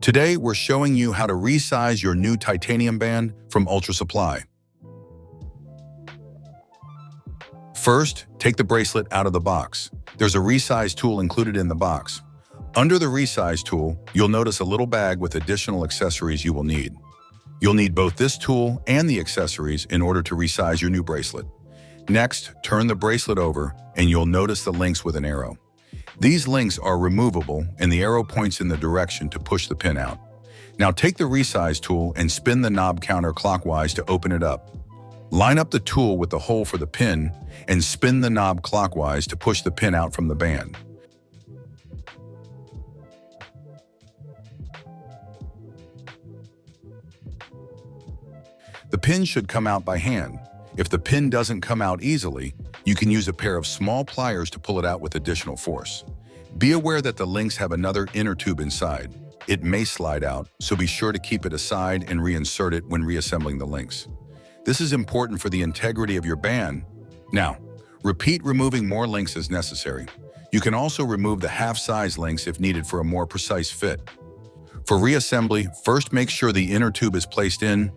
Today, we're showing you how to resize your new titanium band from Ultra Supply. First, take the bracelet out of the box. There's a resize tool included in the box. Under the resize tool, you'll notice a little bag with additional accessories you will need. You'll need both this tool and the accessories in order to resize your new bracelet. Next, turn the bracelet over and you'll notice the links with an arrow. These links are removable and the arrow points in the direction to push the pin out. Now take the resize tool and spin the knob counterclockwise to open it up. Line up the tool with the hole for the pin and spin the knob clockwise to push the pin out from the band. The pin should come out by hand. If the pin doesn't come out easily, you can use a pair of small pliers to pull it out with additional force. Be aware that the links have another inner tube inside. It may slide out, so be sure to keep it aside and reinsert it when reassembling the links. This is important for the integrity of your band. Now, repeat removing more links as necessary. You can also remove the half-size links if needed for a more precise fit. For reassembly, first make sure the inner tube is placed in,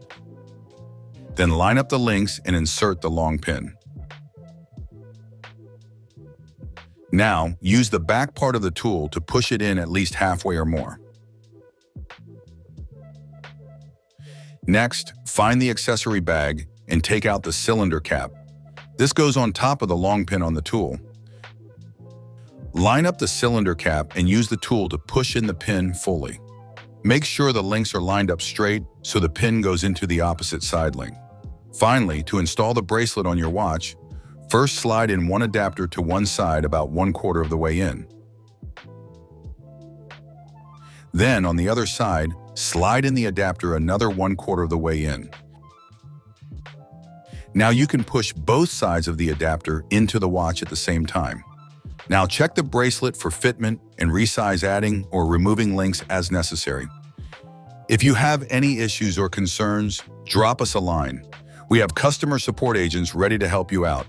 then line up the links and insert the long pin. Now, use the back part of the tool to push it in at least halfway or more. Next, find the accessory bag and take out the cylinder cap. This goes on top of the long pin on the tool. Line up the cylinder cap and use the tool to push in the pin fully. Make sure the links are lined up straight so the pin goes into the opposite side link. Finally, to install the bracelet on your watch, first slide in one adapter to one side about 1/4 of the way in. Then, on the other side, slide in the adapter another 1/4 of the way in. Now you can push both sides of the adapter into the watch at the same time. Now check the bracelet for fitment and resize adding or removing links as necessary. If you have any issues or concerns, drop us a line. We have customer support agents ready to help you out.